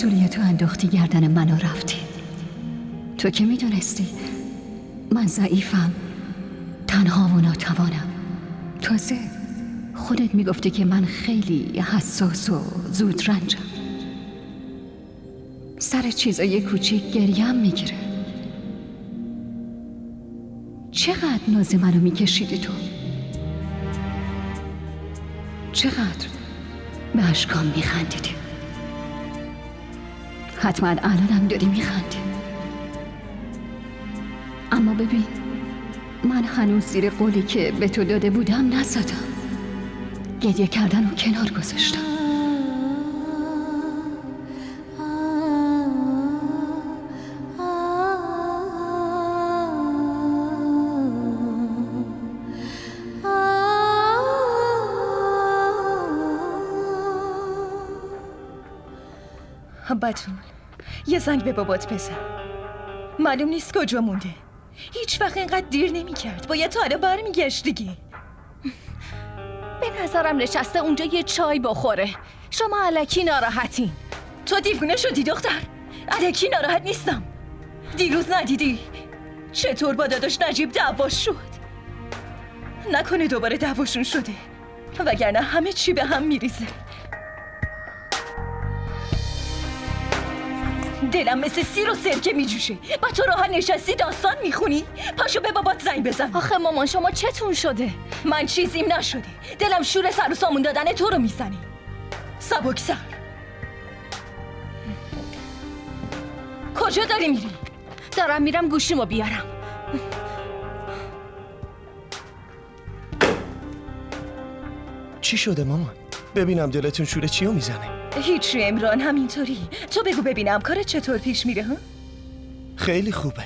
مسئولیت تو انداختی گردن من و رفتی. تو که میدونستی من ضعیفم، تنها و ناتوانم. تازه خودت میگفتی که من خیلی حساس و زود رنجم. سر چیزای کوچیک گریم میگیره. چقدر ناز منو میکشیدی تو؟ چقدر به اشکام میخندیدی؟ حتما الانم داری میخندی. اما ببین، من هنوز زیر قولی که به تو داده بودم نزدم. گریه کردن رو کنار گذاشتم. بتول، یه زنگ به بابات بزن. معلوم نیست کجا مونده. هیچ وقت اینقدر دیر نمی کرد. باید تا حالا برمیگشت دیگه. به نظرم نشسته اونجا یه چای بخوره. شما الکی ناراحتین. تو دیوونه شدی دختر؟ الکی ناراحت نیستم. دیروز ندیدی چطور با داداش نجیب دعواش شد؟ نکنه دوباره دعواشون شده، وگرنه همه چی به هم میریزه. دلم مثل سیر و سرکه میجوشه. با تو راحت نشستی داستان میخونی؟ پاشو به بابات زنگ بزن. آخه مامان شما چتون شده؟ من چیزیم نشده. دلم شور سر و سامون دادن تو رو میزنه. سبکسر، کجا داری میری؟ دارم میرم گوشیمو بیارم. چی شده مامان؟ ببینم دلتون شوره چیو میزنه؟ هیچی امران، همینطوری. تو بگو ببینم کارت چطور پیش میره؟ ها؟ خیلی خوبه.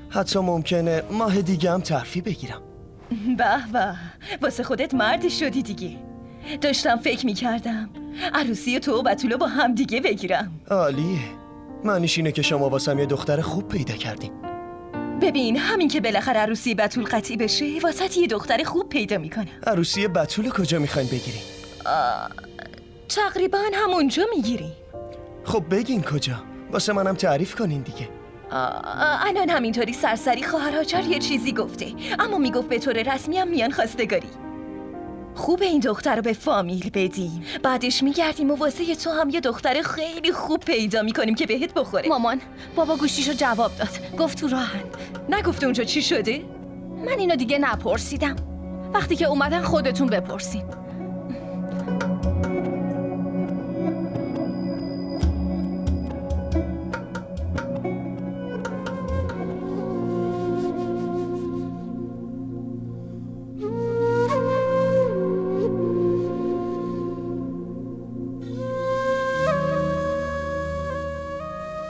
حتی ممکنه ماه دیگه هم ترفی بگیرم. به به، واسه خودت مردی شدی دیگه. داشتم فکر میکردم عروسی تو و بتولو با هم دیگه بگیرم. عالیه. معنیش اینه که شما واسم یه دختر خوب پیدا کردین. ببین، همین که بالاخره عروسی بتول قطعی بشه واسه یه دختر خوب پیدا میکنم. عروسی بتول کجا میخواین بگیرین؟ تقریبا همونجا میگیریم. خب بگین کجا، واسه منم تعریف کنین دیگه. الان همینطوری سرسری خواهر هاجر یه چیزی گفته، اما میگفت به طور رسمی هم میان خواستگاری. خوبه این دختر رو به فامیل بدیم، بعدش میگردیم و واسه تو هم یه دختر خیلی خوب پیدا میکنیم که بهت بخوره. مامان بابا گوشیشو جواب داد، گفت تو راهن. نگفته اونجا چی شده؟ من اینو دیگه نپرسیدم. وقتی که اومدن خودتون بپرسین.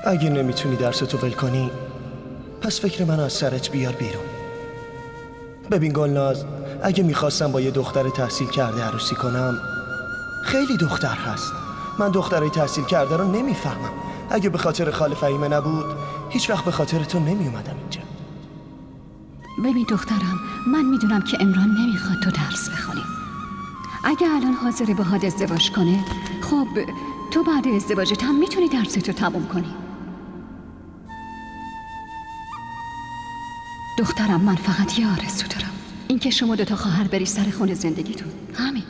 اگه نمیتونی درستو ول کنی، پس فکر من از سرت بیار بیرون. ببین گلناز، اگه میخواستم با یه دختر تحصیل کرده عروسی کنم، خیلی دختر هست. من دخترای تحصیل کرده رو نمیفهمم. اگه به خاطر خاله فهیمه نبود، هیچ وقت به خاطر تو نمیومدم اینجا. ببین دخترم، من میدونم که عمران نمیخواد تو درس بخونی. اگه الان حاضره باهات ازدواج کنه، خب تو بعد ازدواجت هم میتونی درستو تموم کنی. دخترم، من فقط یه آرزو دارم، این که شما دوتا خواهر بری سر خونه زندگیتون. همین.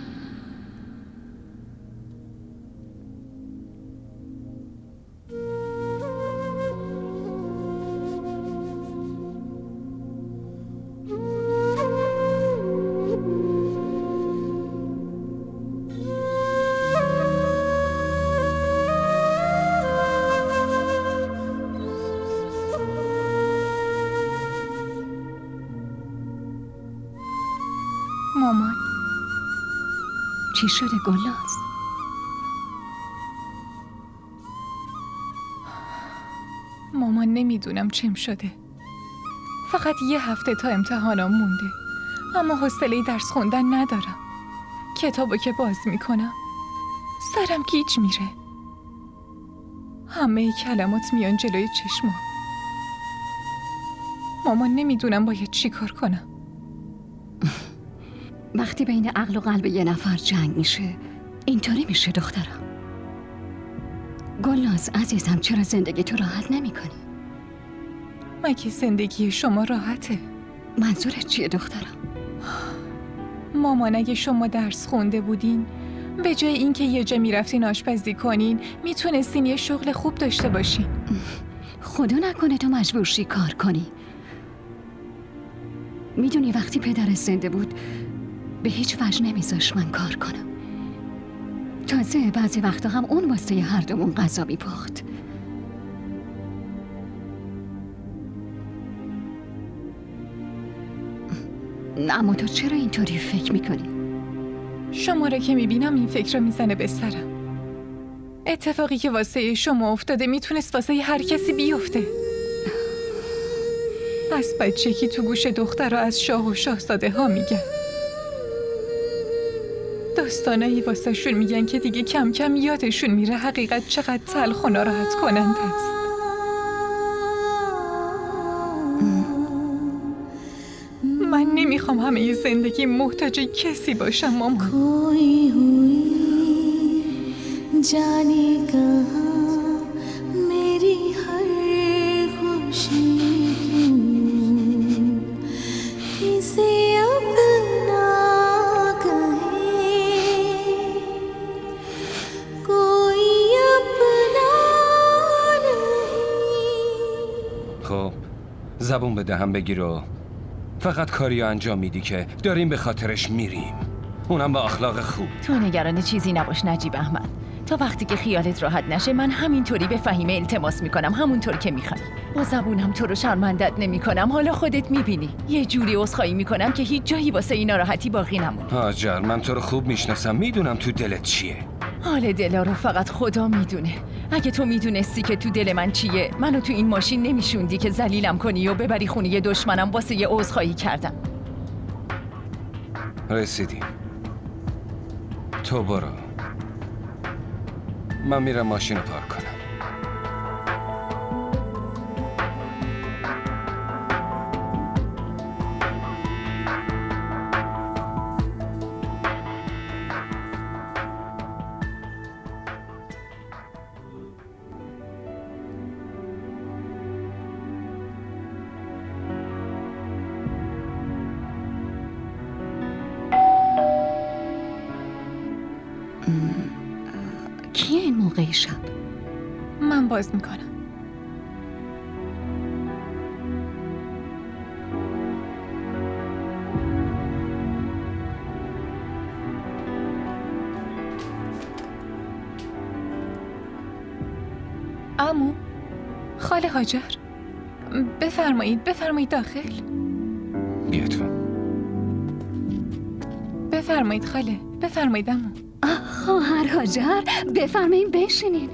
مامان چی شده گلناز؟ مامان نمیدونم چیم شده. فقط یه هفته تا امتحانم مونده، اما حوصله درس خوندن ندارم. کتابو که باز میکنم سرم گیج میره. همه کلمات میان جلوی چشمم. مامان نمیدونم باید چی کار کنم. وقتی بین عقل و قلب یه نفر جنگ میشه، اینطوری میشه دخترم. گلناز عزیزم، چرا زندگی تو راحت نمی کنی؟ مگه زندگی شما راحته؟ منظورت چیه دخترم؟ مامان اگه شما درس خونده بودین، به جای اینکه یه جا میرفتین آشپزی کنین، میتونستین یه شغل خوب داشته باشین. خدا نکنه تو مجبور شی کار کنی. میدونی وقتی پدرت زنده بود به هیچ وجه نمیذاش من کار کنم. تازه بعضی وقتا هم اون واسه هر دومون غذا میپخت. اما تو چرا اینطوری فکر میکنی؟ شما رو که میبینم این فکر رو میزنه به سرم. اتفاقی که واسه شما افتاده میتونست واسه هر کسی بیفته. از بچگی تو گوش دخترها از شاه و شاهزاده ها میگن. داستانایی واسه شون میگن که دیگه کم کم یادشون میره حقیقت چقدر تلخ و ناراحت کننده است. من نمیخوام همه زندگی محتاج کسی باشم مامان. کوئی ہوئی جانے کہاں میری ہر خوشی کیوں کسی اپنا کہے کوئی اپنا نہیں. خب زبون به دهن بگیر و فقط کاری انجام میدی که داریم به خاطرش میریم، اونم با اخلاق خوب. تو نگران چیزی نباش نجیب احمد. تا وقتی که خیالت راحت نشه من همینطوری به فهیمه التماس میکنم، همونطور که میخوای. با زبونم تو رو شرمندت نمیکنم، حالا خودت میبینی. یه جوری عذرخواهی میکنم که هیچ جایی واسه این ناراحتی باقی نمونه. هاجر من تو رو خوب میشناسم، میدونم تو دلت چیه. حال دلا رو فقط خدا میدونه. اگه تو میدونستی که تو دل من چیه، منو تو این ماشین نمیشوندی که ذلیلم کنی و ببری خونه دشمنم واسه یه عذرخواهی کردم. رسیدیم. تو برو، من میرم ماشین رو پارک کنم. کیه این موقع شب؟ من باز میکنم. عمو، خاله هاجر، بفرمایید داخل. بیا تو. بفرمایید خاله، بفرمایید عمو. خواهر هاجر، بفرمایید بشینین.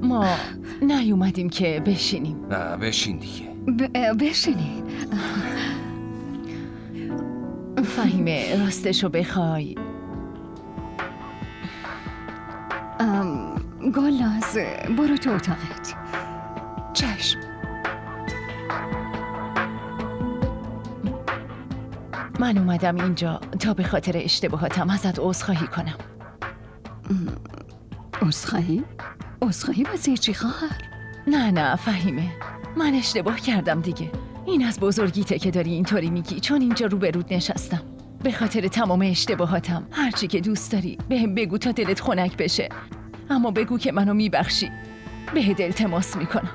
ما نیومدیم که بشینیم. نه بشین دیگه. بشینین. فهیمه راستشو بخوای گلناز برو تو اتاقت. چشم. من اومدم اینجا تا به خاطر اشتباهاتم ازت عذرخواهی کنم. عذرخواهی؟ عذرخواهی واسه چی خواهر؟ نه فهیمه، من اشتباه کردم دیگه. این از بزرگیته که داری اینطوری میگی، چون اینجا روبرود نشستم. به خاطر تمام اشتباهاتم هرچی که دوست داری بهم بگو تا دلت خنک بشه، اما بگو که منو میبخشی. بهت التماس میکنم.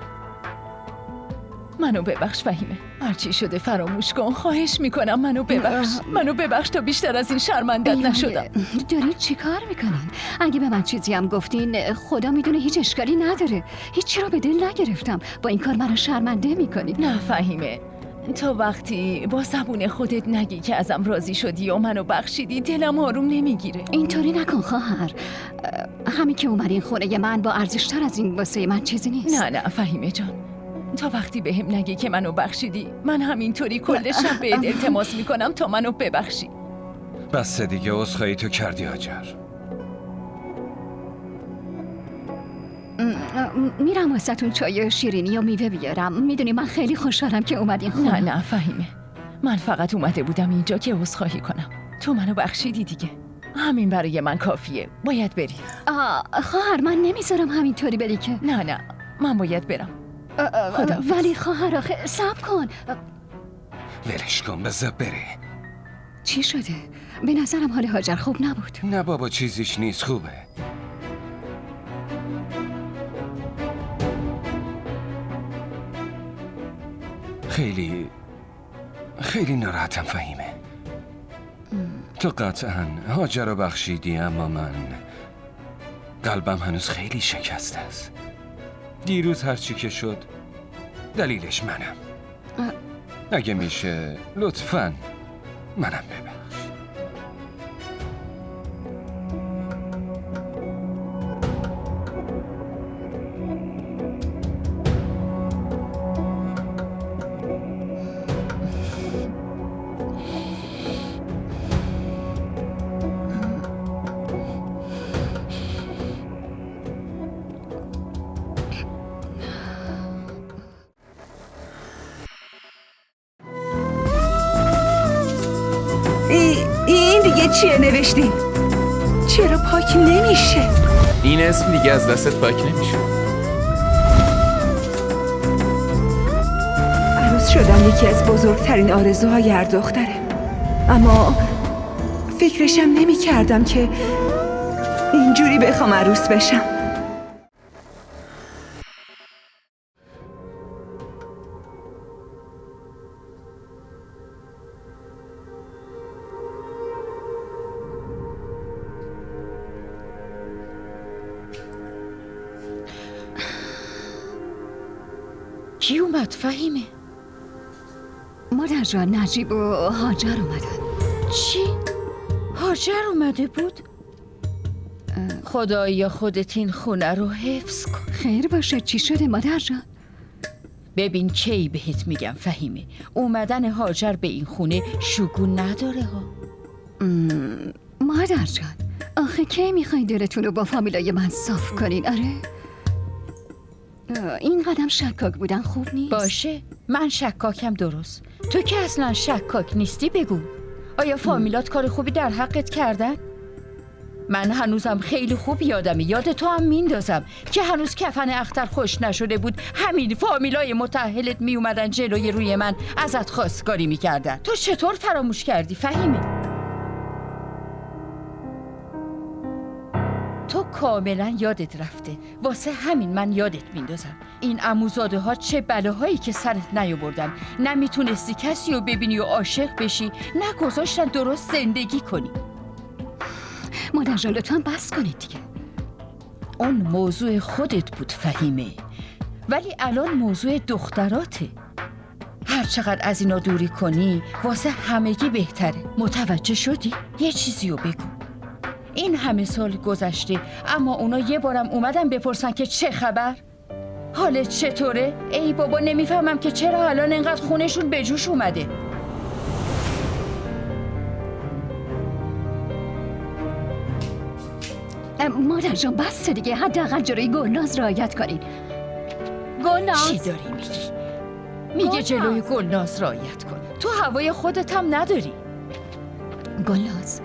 منو ببخش فهیمه، هرچی شده فراموش کن، خواهش میکنم. منو ببخش تا بیشتر از این شرمندت نشدم. دارین چی کار میکنین؟ اگه به من چیزی هم گفتین خدا میدونه هیچ اشکالی نداره. هیچی رو به دل نگرفتم. با این کار منو شرمنده میکنین. نه فهیمه، تو وقتی با زبون خودت نگی که ازم راضی شدی و منو بخشیدی دلم آروم نمیگیره. اینطوری نکن خواهر. همین که اومدین خونه من با ارزشتر از این واسه من چیزی نیست. نه فهیمه جان، تا وقتی بهم نگی که منو بخشیدی من همینطوری کل شب بهت التماس میکنم تا منو ببخشی. بس دیگه، عذرخواهی تو کردی هاجر. میرم واسه‌تون چای شیرینی و میوه بیارم. میدونی من خیلی خوشحالم که اومدین خونه. نه فهیمه، من فقط اومده بودم اینجا که عذرخواهی کنم. تو منو بخشیدی دیگه، همین برای من کافیه. باید بری. خواهر من نمیذارم همینطوری بری که. نه من باید برم. خداحافظ. ولی خواهر آخه صبر کن. ولش کن بذار بره. چی شده؟ به نظرم حال هاجر خوب نبود. نه بابا چیزیش نیست، خوبه. خیلی ناراحتم فهیمه. تو قطعا هاجر رو بخشیدی، اما من قلبم هنوز خیلی شکسته است. دیروز هرچی که شد دلیلش منم. اگه میشه لطفاً منم ببخش. این دیگه چیه نوشتی؟ چرا پاک نمیشه؟ این اسم دیگه از دستت پاک نمیشه. عروس شدن یکی از بزرگترین آرزوهای هر دختره، اما فکرشم نمی کردم که اینجوری بخوام عروس بشم. کی اومد فهیمه؟ مادر جان نجیب و هاجر اومدن. چی؟ هاجر اومده بود؟ خدایا خودت این خونه رو حفظ کن. خیر باشه. چی شده مادر جان؟ ببین کی بهت میگم فهیمه، اومدن هاجر به این خونه شگون نداره ها. مادر جان آخه کی میخواین دلتون رو با فامیلای من صاف کنین؟ آره این قدم شکاک بودن خوب نیست. باشه من شکاکم، درست. تو که اصلا شکاک نیستی بگو. آیا فامیلات کار خوبی در حقت کردن؟ من هنوزم خیلی خوب یادمه، یاد تو هم میندازم که هنوز کفن اختر خوش نشده بود همین فامیلای متأهلت می اومدن جلوی روی من ازت خواستگاری میکردن. تو چطور فراموش کردی فهیمه؟ تو کاملا یادت رفته، واسه همین من یادت میندازم. این عموزاده ها چه بلاهایی که سرت نیاوردن، نمیتونستی کسی رو ببینی و عاشق بشی، نگذاشتن درست زندگی کنی. مادر جان لطفاً بس کنید دیگه. اون موضوع خودت بود فهیمه، ولی الان موضوع دختراته. هر چقدر از اینا دوری کنی واسه همگی بهتره. متوجه شدی؟ یه چیزی رو بگو. این همه سال گذشته اما اونا یه بارم اومدن بپرسن که چه خبر؟ حالت چطوره؟ ای بابا نمیفهمم که چرا الان انقدر خونشون به جوش اومده. مادر جان بس دیگه، حداقل جلوی گلناز رعایت کنین. گلناز چی داری میگی؟ میگه جلوی گلناز رعایت کن. تو هوای خودت هم نداری. گلناز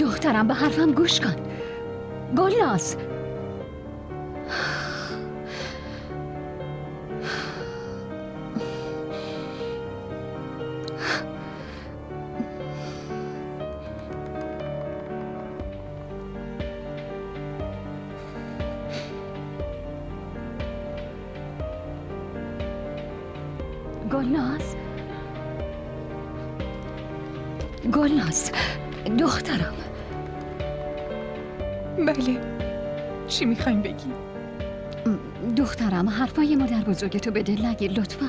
دخترم به حرفم گوش کن. گلناز گلناز دخترم. بله چی میخوایم بگی؟ دخترم حرفای مادر بزرگتو به دل نگیر لطفاً.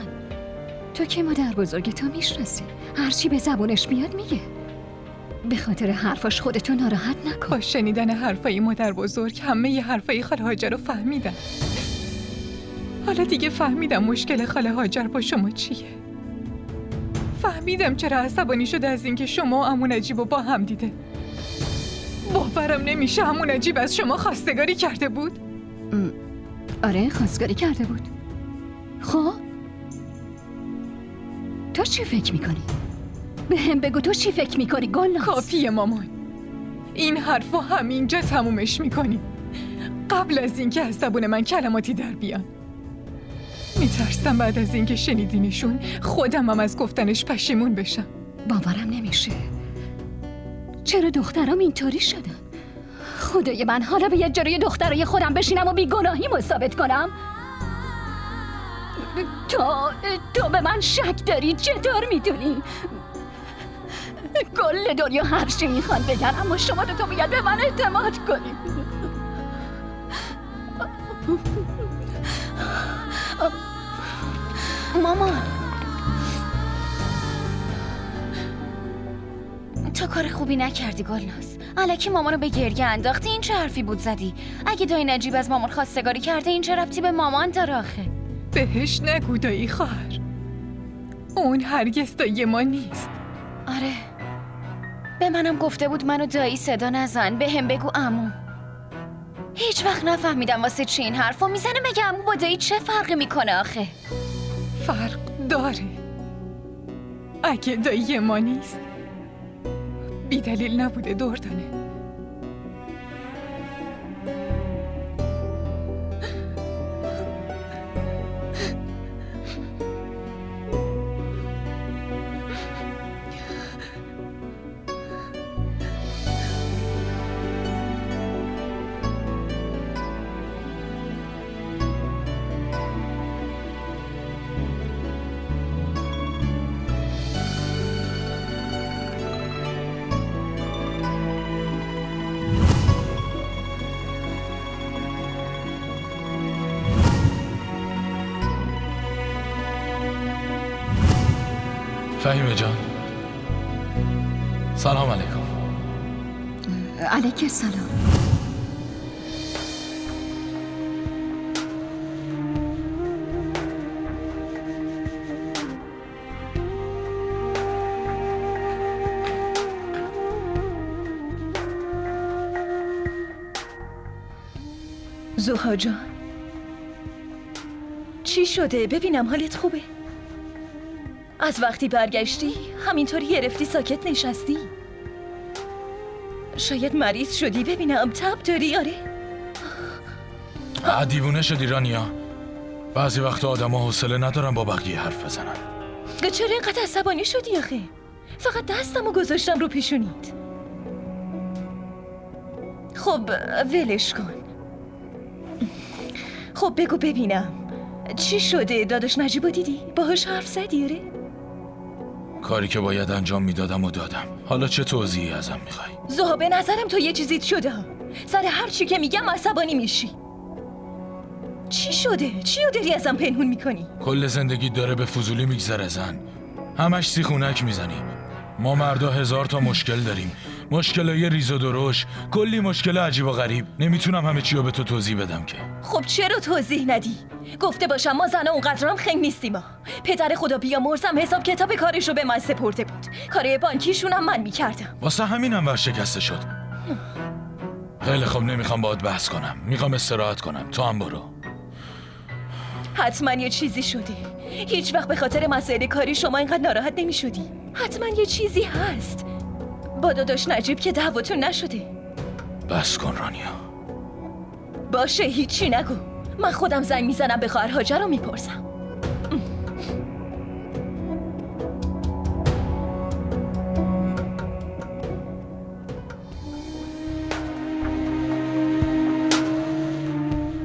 تو که مادر بزرگتو میشناسی، هرچی به زبونش میاد میگه. به خاطر حرفاش خودتو ناراحت نکن. با شنیدن حرفای مادر بزرگ همه ی حرفای خاله هاجر رو فهمیدم. حالا دیگه فهمیدم مشکل خاله هاجر با شما چیه. فهمیدم چرا عصبانی شده از اینکه شما و عمو نجیب رو با هم دیده. باورم نمیشه عمو نجیب از شما خواستگاری کرده بود. آره خواستگاری کرده بود. خب تو چی فکر میکنی؟ به هم بگو تو چی فکر میکنی گلناز؟ کافیه مامان. این حرفو همینجا تمومش میکنی. قبل از اینکه از زبون من کلماتی در بیان. میترسم بعد از اینکه شنیدینشون خودمم از گفتنش پشیمون بشم. باورم نمیشه. چرا دخترام اینطوری شدن؟ خدای من حالا به یه جلوی دخترای خودم بشینم و بیگناهیمو ثابت کنم؟ تو به من شک داری؟ چطور میدونی؟ کل دنیا هر چی میخوان بگن، اما شما تو باید به من اعتماد کنی. مامان، تو کار خوبی نکردی گلناز. الکی مامانو به گریه انداختی. این چه حرفی بود زدی؟ اگه دایی نجیب از مامان خواستگاری کرده این چه ربطی به مامان داره آخه؟ بهش نگو دایی خواهر. اون هرگز دایی ما نیست. آره، به منم گفته بود منو دایی صدا نزن، به هم بگو عمو. هیچ وقت نفهمیدم واسه چی این حرفو میزنه. مگه عمو با دایی چه فرقی میکنه آخه؟ فرق داره. اگه دایی ما نیست بی دلیل نبوده دردانه. فهیمه جان، سلام علیکم. علیک السلام. زوها جان، چی شده؟ ببینم حالت خوبه؟ از وقتی برگشتی همینطوری گرفتی ساکت نشستی. شاید مریض شدی. ببینم تب داری؟ آره؟ دیوونه شدی رانیا. بعضی وقت آدم ها حوصله ندارن با بقیه حرف بزنن. چرا اینقدر عصبانی شدی آخه؟ فقط دستمو گذاشتم رو پیشونیت. خب ولش کن. خب بگو ببینم چی شده؟ داداش نجیبو دیدی؟ باهاش حرف زدی؟ آره؟ کاری که باید انجام میدادم و دادم. حالا چه توضیحی ازم میخوای؟ زها، به نظرم تو یه چیزیت شده. سر هر چی که میگم عصبانی میشی. چی شده؟ چیو داری ازم پنهون میکنی؟ کل زندگی داره به فضولی میگذره زن. همش سیخونک میزنی. ما مردا 1000 تا مشکل داریم. مشکلای ریز و درشت، کلی مشکل عجیب و غریب. نمیتونم همه چی رو به تو توضیح بدم که. خب چرا توضیح ندی؟ گفته باشم ما زنها اونقدر هم خنگ نیستیم. ما پدر خدا بیامرزم حساب کتاب کارش رو به من سپرده بود. کارهای بانکیشون هم من میکردم. واسه همینم ورشکسته شد. خیلی خب، نمیخوام باهات بحث کنم. میخوام استراحت کنم. تو هم برو. حتما یه چیزی شده. هیچ وقت به خاطر مسائل کاری شما اینقدر ناراحت نمیشدی. حتما یه چیزی هست. با داداش نجیب که دعواتون نشده. بس کن رانیا. باشه، هیچی نگو. من خودم زنگ میزنم به خواهر هاجر رو میپرسم.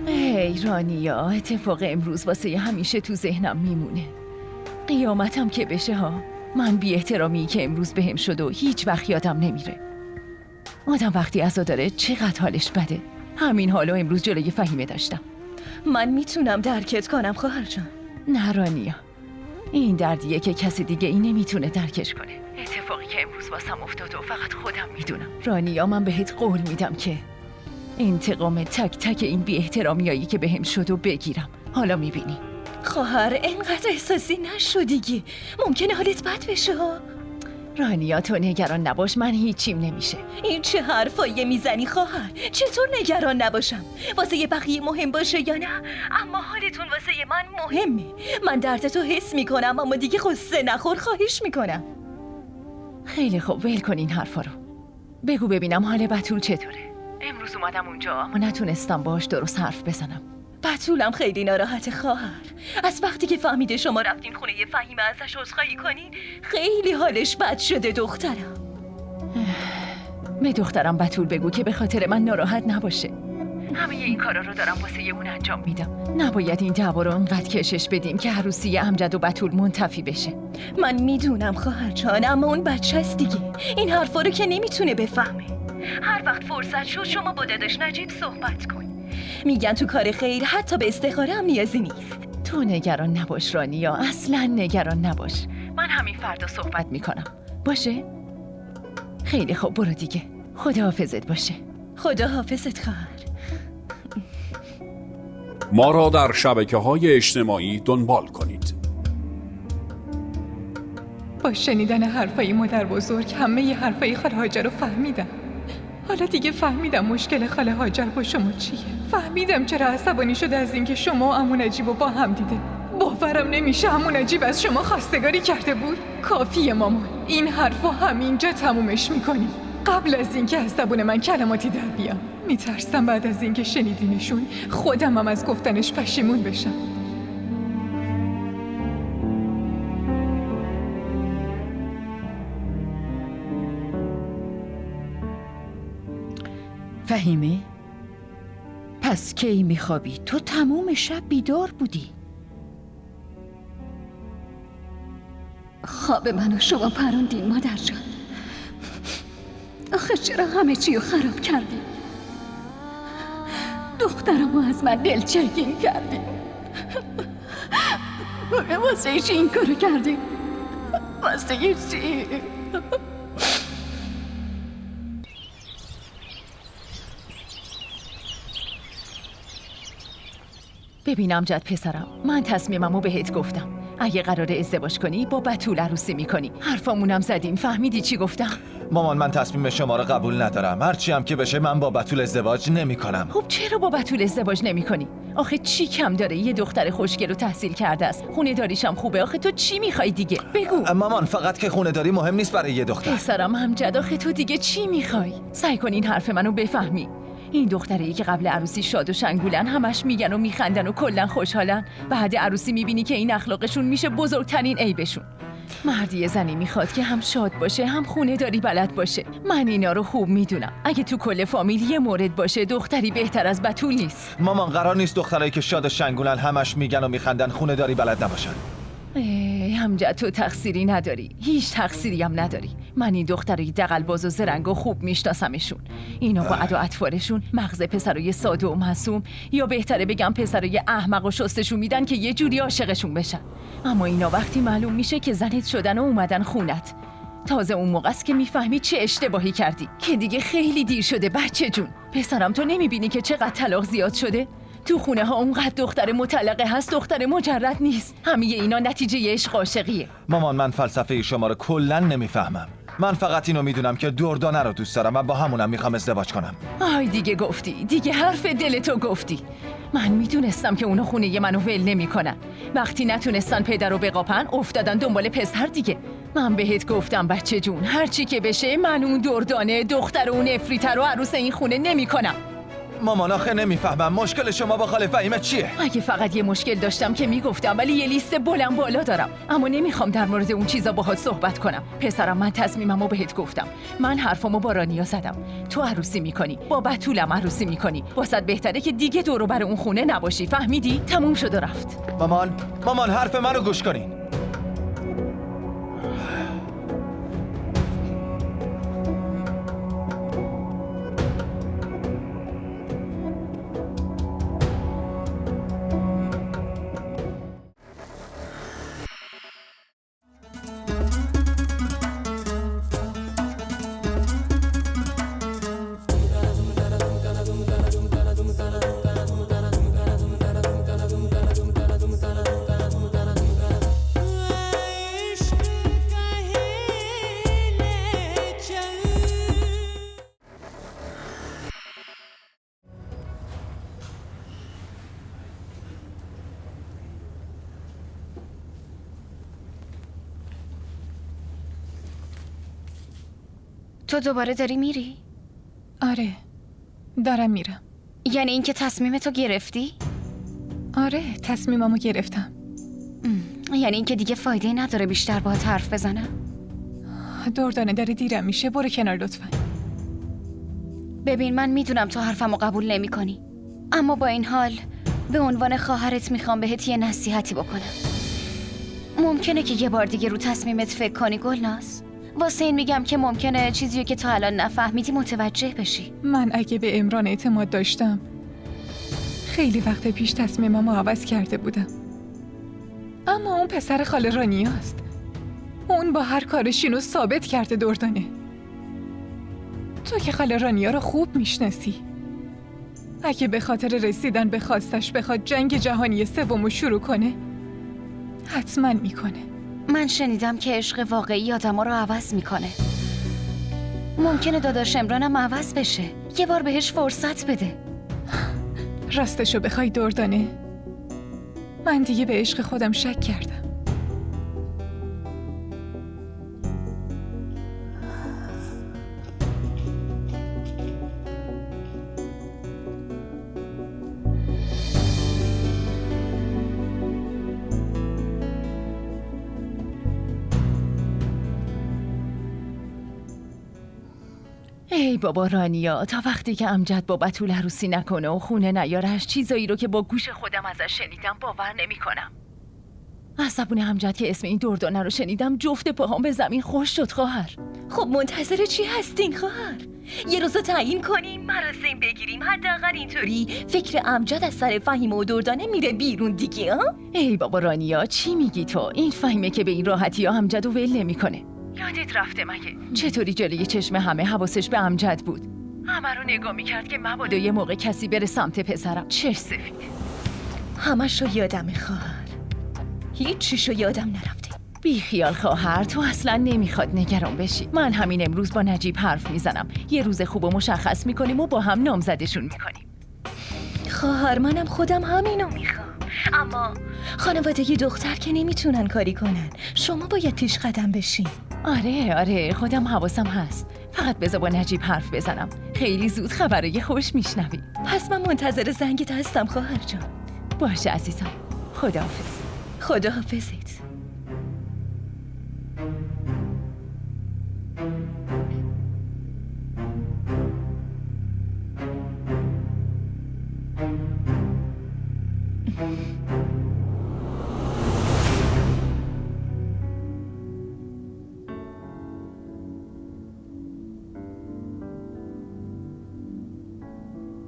ای رانیا، اتفاق امروز واسه همیشه تو ذهنم میمونه. قیامتم که بشه ها. من بی احترامی که امروز بهم شد و هیچ وقت یادم نمیره. آدم وقتی عزا داره چقدر حالش بده. همین حالو امروز جلوی فهیمه داشتم. من میتونم درکت کنم خواهر جان. نه رانیا، این دردیه که کسی دیگه این نمیتونه درکش کنه. اتفاقی که امروز واسم افتاد و فقط خودم میدونم. رانیا، من بهت قول میدم که انتقام تک تک این بی احترامیایی که بهم شد و بگیرم. حالا میبینی. خواهر، اینقدر احساسی نشو دیگه. ممکنه حالت بد بشه ها. رانیا تو نگران نباش، من هیچیم نمیشه. این چه حرفایی میزنی خواهر؟ چطور نگران نباشم؟ واسه یه بقیه مهم باشه یا نه؟ اما حالتون واسه من مهمه. من دردتو حس میکنم، اما دیگه قصه نخور، خواهش میکنم. خیلی خوب، ول کن این حرفا رو. بگو ببینم حال بتول چطوره؟ امروز اومدم اونجا اما نتونستم باش درست حرف بزنم. بتولم خیلی ناراحت خواهر. از وقتی که فهمیده شما رفتین خونه یه فهیمه ازش عذرخواهی کنین، خیلی حالش بد شده دخترم. به دخترم بتول بگو که به خاطر من ناراحت نباشه. همه این کارا رو دارم واسه اون انجام میدم. نباید این دعوا رو انقدر کشش بدیم که عروسی امجد و بتول منتفی بشه. من میدونم خواهر جان، اما اون بچه است دیگه. این حرفا رو که نمیتونه بفهمه. هر وقت فرصت شد شما با داداش نجیب صحبت کن. میگن تو کار خیر حتی به استخاره هم نیازی نیست. تو نگران نباش رانیا، اصلا نگران نباش. من همین فردا صحبت میکنم. باشه؟ خیلی خوب، برو دیگه. خدا حافظت باشه. خدا حافظت خواهر. ما را در شبکه‌های اجتماعی دنبال کنید. با شنیدن حرفای مادر بزرگ همه ی حرفای خاله هاجر رو فهمیدم. حالا دیگه فهمیدم مشکل خاله هاجر با شما چیه. فهمیدم چرا عصبانی شده از اینکه شما و عمو نجیب رو با هم دیده. باورم نمیشه عمو نجیب از شما خواستگاری کرده بود. کافیه مامان، این حرفا همینجا تمومش میکنی. قبل از اینکه از زبون من کلماتی در بیام. میترسم بعد از اینکه شنیدینشون خودم هم از گفتنش پشیمون بشم. فهیمه؟ پس کی میخوابی؟ تو تموم شب بیدار بودی. خواب منو شما پروندین مادر جان. آخه چرا همه چی رو خراب کردی؟ دخترمو از من دلچرکین کردی. واسه چی این کارو کردی؟ واسه چی؟ ببین امجد پسرم، من تصمیممو بهت گفتم. اگه قراره ازدواج کنی با بتول عروسی میکنی. حرفامونم زدیم، فهمیدی چی گفتم؟ مامان من تصمیم شما رو قبول ندارم. هرچی هم که بشه من با بتول ازدواج نمیکنم. خب چرا با بتول ازدواج نمیکنی؟ آخه چی کم داره؟ یه دختر خوشگل و تحصیل کرده است. خونه داریشم خوبه. آخه تو چی میخوای دیگه؟ بگو. مامان فقط که خونه داری مهم نیست برای یه دختر. پسرم امجد، آخه تو دیگه چی میخوای؟ سعی کن این حرف منو بفهمی. این دخترایی که قبل عروسی شاد و شنگولن، همش میگن و میخندن و کلا خوشحالن، بعد عروسی میبینی که این اخلاقشون میشه بزرگترین عیبشون. مردی زنی میخواد که هم شاد باشه هم خونه داری بلد باشه. من اینا رو خوب میدونم. اگه تو کل فامیل یه مورد باشه دختری بهتر از بتول نیست. مامان قرار نیست دخترایی که شاد و شنگولن همش میگن و میخندن خونه داری بلد نباشن. امجد تو تقصیری نداری، هیچ تقصیری هم نداری. من این دخترای دغل‌باز و زرنگ و خوب میشناسمشون. اینا با ادا اطوارشون مغز پسرای ساده و معصوم، یا بهتره بگم پسرای احمق و شستشون میدن که یه جوری عاشقشون بشن. اما اینا وقتی معلوم میشه که زنت شدن و اومدن خونت، تازه اون موقع است که میفهمی چه اشتباهی کردی، که دیگه خیلی دیر شده بچه جون. پسرم تو نمیبینی که چقدر طلاق زیاد شده؟ تو خونه ها اونقدر دختر مطلقه هست، دختر مجرد نیست. همه اینا نتیجه عشق عاشقیه. مامان من فلسفه شما رو کلا نمیفهمم. من فقط اینو میدونم که دردانه رو دوست دارم و با همونم میخوام ازدواج کنم. آی دیگه گفتی، دیگه حرف دلتو گفتی. من میدونستم که اونا خونه منو ول نمیکنن. وقتی نتونستن پدر رو بقاپن افتادن دنبال پسر دیگه. من بهت گفتم بچه جون، هرچی که بشه من اون دردانه دختر و اون افریتر رو عروس این خونه نمیکنم. مامان آخه نمیفهمم مشکل شما با خاله فهیمه چیه؟ اگه فقط یه مشکل داشتم که میگفتم، ولی یه لیست بلند بالا دارم. اما نمیخوام در مورد اون چیزا باهات صحبت کنم. پسرم من تصمیممو بهت گفتم. من حرفمو با رانیا زدم. تو عروسی میکنی، با بتولم عروسی میکنی. واسط بهتره که دیگه دور و بر اون خونه نباشی. فهمیدی؟ تموم شد و رفت. مامان حرف منو گوش کنین. تو دوباره داری میری؟ آره، دارم میرم. یعنی اینکه تصمیمتو گرفتی؟ آره، تصمیممو گرفتم. یعنی اینکه دیگه فایده نداره بیشتر باهات حرف بزنم؟ دردانه داره دیرم میشه، برو کنار لطفا. ببین، من میدونم تو حرفمو قبول نمی کنی، اما با این حال به عنوان خواهرت میخوام بهت یه نصیحتی بکنم. ممکنه که یه بار دیگه رو تصمیمت فکر کنی گلناز. واسه این میگم که ممکنه چیزی که تا الان نفهمیدی متوجه بشی. من اگه به عمران اعتماد داشتم خیلی وقت پیش تصمیممو عوض کرده بودم. اما اون پسر خاله رانیاست. اون با هر کارش اینو ثابت کرده دردانه. تو که خاله رانیا رو خوب میشناسی. اگه به خاطر رسیدن به خواستش بخواد جنگ جهانی سومو شروع کنه، حتما میکنه. من شنیدم که عشق واقعی آدما رو عوض میکنه. ممکنه داداش عمرانم عوض بشه. یه بار بهش فرصت بده. راستشو بخوای دردانه، من دیگه به عشق خودم شک کردم. ای بابا رانیا، تا وقتی که امجد با بتول عروسی نکنه و خونه نیارش، چیزایی رو که با گوش خودم ازش شنیدم باور نمی‌کنم. از زبون امجد که اسم این دردانه رو شنیدم جفت پاهام به زمین خوش شد خواهر. خب منتظر چی هستین خواهر؟ یه روز تعیین کنیم، مراسم بگیریم، حداقل اینطوری فکر امجد از سر فهیمه و دردانه میره بیرون دیگه. ها؟ ای بابا رانیا، چی میگی تو؟ این فهیمه که به این راحتی ها امجد رو ول نمی‌کنه. یادت رفته مگه چطوری جلوی چشم همه حواسش به امجد بود؟ همه رو نگاه میکرد که مبادا یه موقع کسی بره سمت پسرم. چش سفید. همش رو یادم خواهر، هیچ چیشو یادم نرفته. بی خیال خواهر، تو اصلا نمیخواد نگران بشی. من همین امروز با نجیب حرف میزنم، یه روز خوب و مشخص میکنیم و با هم نامزدشون میکنیم. خواهر منم خودم همینو میخوام، اما خانواده ی دختر که نمیتونن کاری کنن. شما باید پیش قدم بشین. آره خودم حواسم هست. فقط بذار با نجیب حرف بزنم، خیلی زود خبرای خوش میشنوی. پس من منتظر زنگت هستم خواهر جان. باشه عزیزم، خداحافظ. خداحافظت.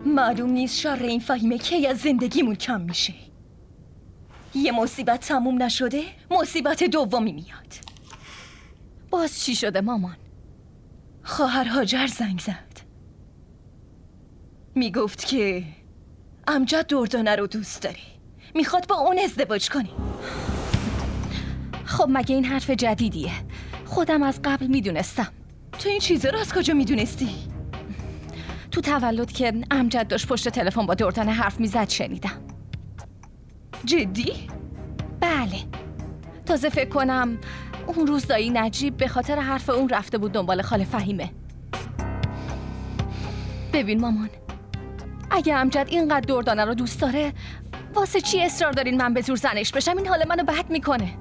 معلوم نیست شر این فهیمه کی از زندگیمون کم میشه. یه مصیبت تموم نشده، مصیبت دومی میاد. باز چی شده مامان؟ خواهر هاجر زنگ زد، میگفت که امجد دردانه رو دوست داره، میخواد با اون ازدواج کنه. خب مگه این حرف جدیدیه؟ خودم از قبل میدونستم. تو این چیزا رو از کجا میدونستی؟ تو تولد که امجد داشت پشت تلفن با دردانه حرف میزد شنیدم. جدی؟ بله. تازه فکر کنم اون روز دایی نجیب به خاطر حرف اون رفته بود دنبال خاله فهیمه. ببین مامان، اگه امجد اینقدر دردانه رو دوست داره، واسه چی اصرار دارین من به زور زنش بشم؟ این حال منو بد میکنه.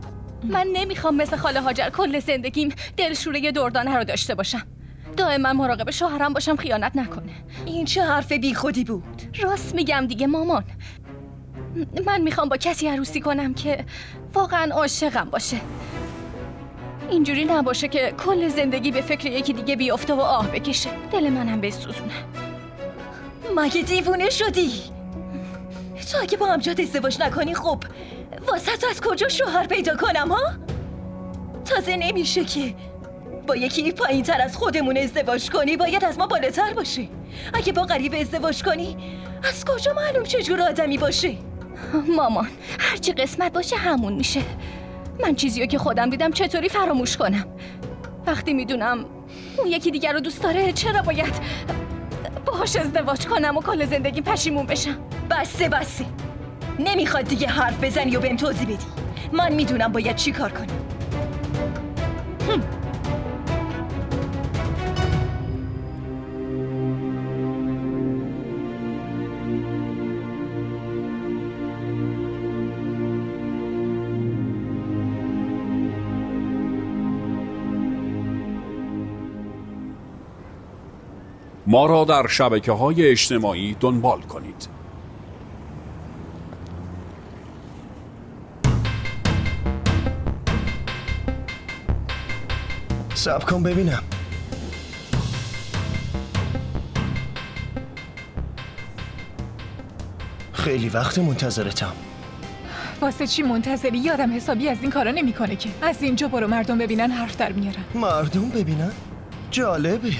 من نمیخوام مثل خاله هاجر کل زندگیم دلشوره دردانه رو داشته باشم. دائما مراقب شوهرم باشم خیانت نکنه. این چه حرف بی خودی بود؟ راست میگم دیگه مامان. من میخوام با کسی عروسی کنم که واقعا عاشقم باشه. اینجوری نباشه که کل زندگی به فکر یکی دیگه بیافته و آه بکشه. دل منم بسوزونه. مگه دیوونه شدی؟ تو اگه با امجد ازدواج نکنی، خب واسه از کجا شوهر پیدا کنم ها؟ تازه نمیشه که با یکی پایین تر از خودمون ازدواج کنی، باید از ما بالاتر باشه. اگه با غریبه ازدواج کنی، از کجا معلوم چه جور آدمی باشه؟ مامان، هرچی قسمت باشه همون میشه. من چیزیو که خودم دیدم چطوری فراموش کنم؟ وقتی میدونم اون یکی دیگر رو دوست داره، چرا باید باهاش ازدواج کنم و کل زندگی پشیمون بشم؟ بسه نمیخواد دیگه حرف بزنی و بهم توضیح بدی. من میدونم باید چی کار کنم. ما را در شبکه‌های اجتماعی دنبال کنید. صبر کن ببینم. خیلی وقت منتظرتم. واسه چی منتظری؟ یادم حسابی از این کارا نمیکنه که. از اینجا برو، مردم ببینن حرف در میارن. مردم ببینن؟ جالبه.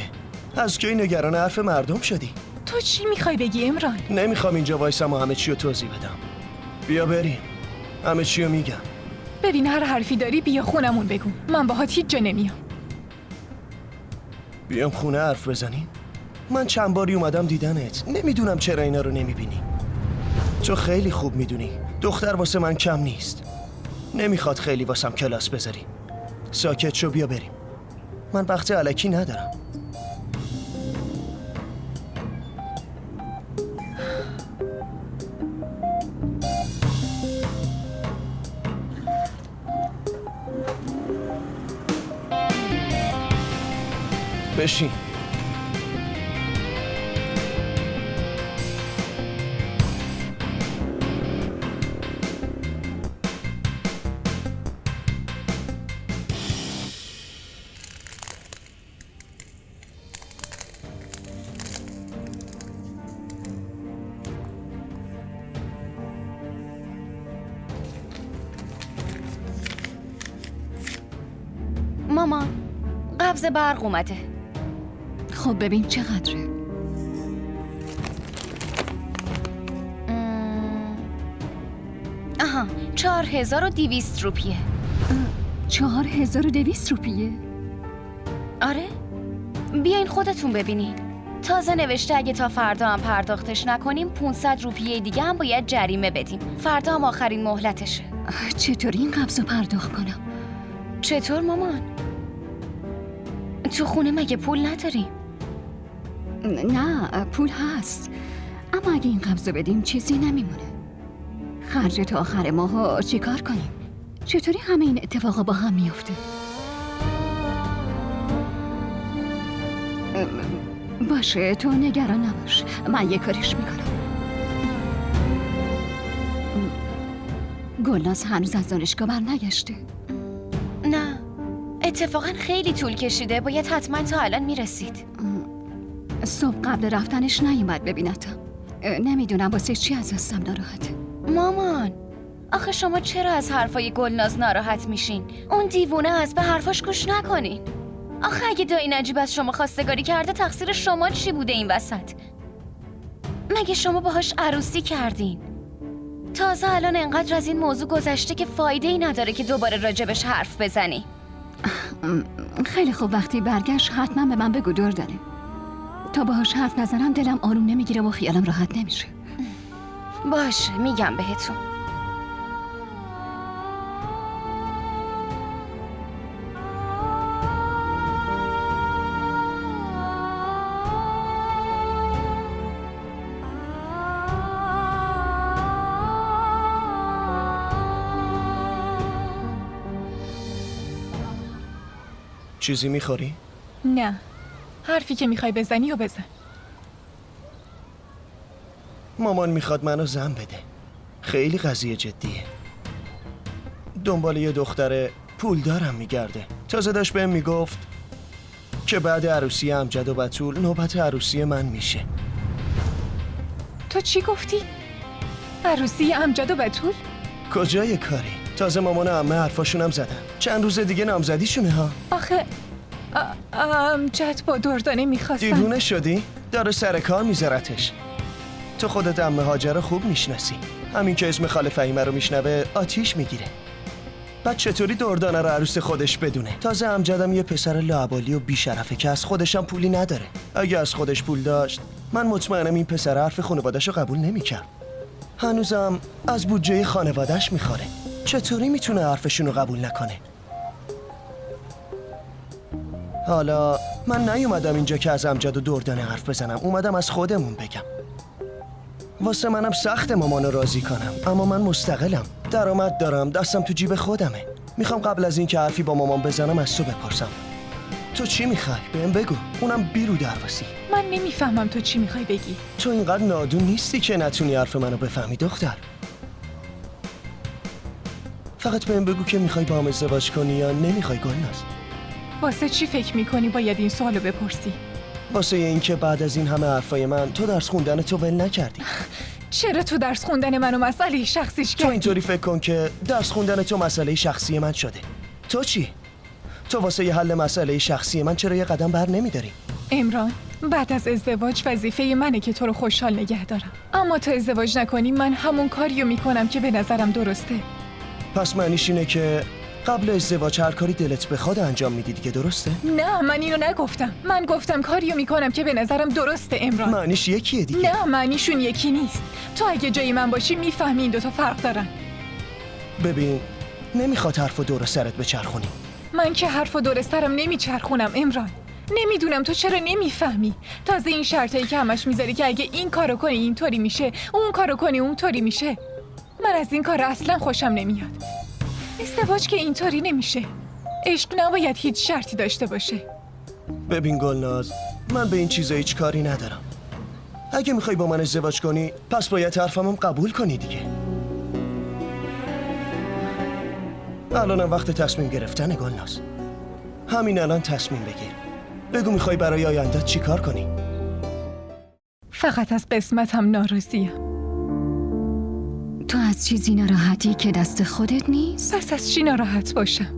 از کی نگران حرف مردم شدی؟ تو چی میخوای بگی امران؟ نمیخوام اینجا وایسم و همه چی رو توضیح بدم. بیا بریم. همه چی رو میگم. ببین هر حرفی داری بیا خونمون بگو. من باهات هیچ جا نمیام. بیام خونه حرف بزنیم؟ من چند باری اومدم دیدنت. نمیدونم چرا اینا رو نمیبینی. تو خیلی خوب میدونی دختر واسه من کم نیست. نمیخواد خیلی واسم کلاس بذاری. ساکت شو، بیا بریم. من وقت الکی ندارم. بشین. مامان قبض برق اومده. خب ببین چقدره. آها 4200 روپیه. 4200 روپیه؟ آره بیاین خودتون ببینین. تازه نوشته اگه تا فردا هم پرداختش نکنیم 500 روپیه دیگه هم باید جریمه بدیم. فردا هم آخرین مهلتشه. چطوری این قبض رو پرداخت کنم؟ چطور مامان؟ تو خونه مگه پول نداریم؟ نه پول هست، اما اگه این قبض رو بدیم چیزی نمیمونه. خرج تا آخر ماه چی کار کنیم؟ چطوری همه این اتفاقا با هم میفته؟ باشه تو نگران نباش، من یه کارش میکنم. گلناز هنوز از دانشگاه بر نگشته؟ نه اتفاقا خیلی طول کشیده، باید حتما تا الان میرسید. صبح قبل رفتنش نیومد ببینتم. نمیدونم واسه چی از دستم ناراحته. مامان آخه شما چرا از حرفای گلناز ناراحت میشین؟ اون دیوونه است، به حرفاش گوش نکنین. آخه اگه دایی نجیب از شما خواستگاری کرده تقصیر شما چی بوده این وسط؟ مگه شما باهاش عروسی کردین؟ تازه الان انقدر از این موضوع گذشته که فایده ای نداره که دوباره راجبش حرف بزنی. خیلی خوب، وقتی برگشت حتما به من بگو دردانه. تا باهاش حرف نزنم دلم آروم نمیگیره و خیالم راحت نمیشه. باشه میگم بهتون. چیزی میخوری؟ نه حرفی که میخوای بزنی و بزن. مامان میخواد منو زن بده. خیلی قضیه جدیه. دنبال یه دختر پول دارم میگرده. تازه داشت بهم میگفت که بعد عروسی امجد و بتول نوبت عروسی من میشه. تو چی گفتی؟ عروسی امجد و بتول؟ کجای کاری؟ تازه مامان و عمه حرفاشونم زدن. چند روز دیگه نامزدیشونه ها. آخه امجد با دردانه میخواستن. دیوونه شدی؟ داره سر کار میذارتش. تو خودت عمه هاجر خوب میشناسی. همین که اسم خاله فهیمه رو میشنوه آتیش میگیره. بعد چطوری دردانه رو عروس خودش بدونه؟ تازه امجدم یه پسر لاابالی و بیشرفه که از خودش هم پولی نداره. اگه از خودش پول داشت من مطمئنم این پسر حرف خانواده‌شو قبول نمیکرد. هنوزم از بودجه خانواده‌اش میخوره. چطوری میتونه حرفشون رو قبول نکنه؟ حالا من نیومدم اینجا که از امجد و دردانه حرف بزنم. اومدم از خودمون بگم. واسه منم سخت مامانو راضی کنم، اما من مستقلم. درآمد دارم، دستم تو جیب خودمه. میخوام قبل از این که حرفی با مامان بزنم از تو بپرسم. تو چی میخوای؟ بهم بگو. اونم بیرو درواسی. من نمیفهمم تو چی میخوای بگی. تو اینقدر نادون نیستی که نتونی حرف منو بفهمی دختر. فقط بهم بگو که میخوای با هم ازدواج کنی یا نمیخوای گلناز. واسه چی فکر میکنی باید این سوالو بپرسی؟ واسه اینکه بعد از این همه حرفای من تو درس خوندن تو ول نکردی. چرا تو درس خوندن منو مسئله شخصیش تو کردی؟ اینطوری فکر کن که درس خوندن تو مسئله شخصی من شده. تو چی؟ تو واسه یه حل مسئله شخصی من چرا یه قدم بر نمیداری؟ عمران، بعد از ازدواج وظیفه منه که تو رو خوشحال نگه دارم. اما تا ازدواج نکنی من همون کاریو میکنم که به نظرم درسته. پس معنیش اینه که قبل ازدواج هر کاری دلت بخواد انجام میدی دیگه، درسته؟ نه، من اینو نگفتم. من گفتم کاریو میکنم که به نظرم درسته عمران. معنیش یکیه دیگه. نه، معنیشون یکی نیست. تو اگه جای من باشی میفهمی این دوتا فرق دارن. ببین، نمیخواد حرفو دور سرت بچرخونی. من که حرفو دور سرم نمیچرخونم عمران. نمیدونم تو چرا نمیفهمی. تازه این شرطایی که همش میذاری که اگه این کارو کنی اینطوری میشه، اون کارو کنی اونطوری میشه. من از این کار اصلا خوشم نمیاد. ازدواج که اینطوری نمیشه. عشق نباید هیچ شرطی داشته باشه. ببین گلناز، من به این چیزا هیچ کاری ندارم. اگه میخوای با من ازدواج کنی پس باید حرفمم قبول کنی دیگه. الانم وقت تصمیم گرفتن گلناز. همین الان تصمیم بگیر. بگو میخوای برای آینده‌ت چی کار کنی؟ فقط از قسمتم ناراضیم. تو از چیزی ناراحتی که دست خودت نیست؟ پس از چی ناراحت باشم؟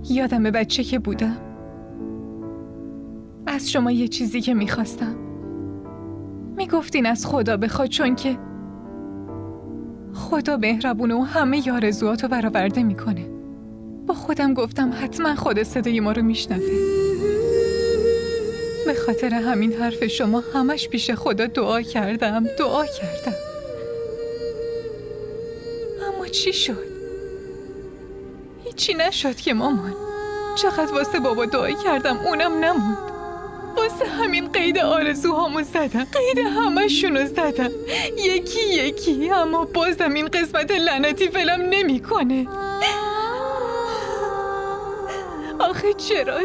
یادم بچه که بودم از شما یه چیزی که میخواستم میگفتین از خدا بخواد، چون که خدا مهربونه و همه آرزوهاتو برآورده میکنه. با خودم گفتم حتما خدا صدای ما رو میشنوه. به خاطر همین حرف شما همش پیش خدا دعا کردم. اما چی شد؟ هیچی نشد که مامان. چقدر واسه بابا دعا کردم اونم نموند. واسه همین قید آرزوهامو زدم، قید همشونو زدم یکی، اما بازم این قسمت لعنتی ولم نمیکنه. آخه چرا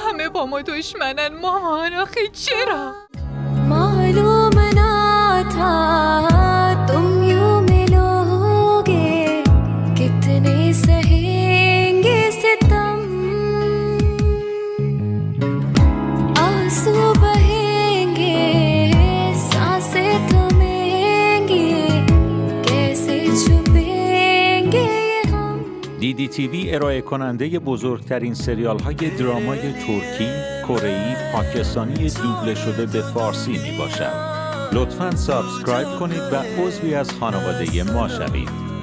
همه با ما دشمنن مامان؟ آخه چرا؟ मालूम ना था तुम यूं मिलोगे, कितने सहेंगे सितम, आंसू बहेंगे, सांसें थमेंगी, कैसे छुपेंगे हम. DDTV ارائه کننده بزرگترین سریال های درامای ترکی، کره‌ای، پاکستانی دوبله شده به فارسی می باشد. لطفاً سابسکرایب کنید و عضوی از خانواده ما شوید.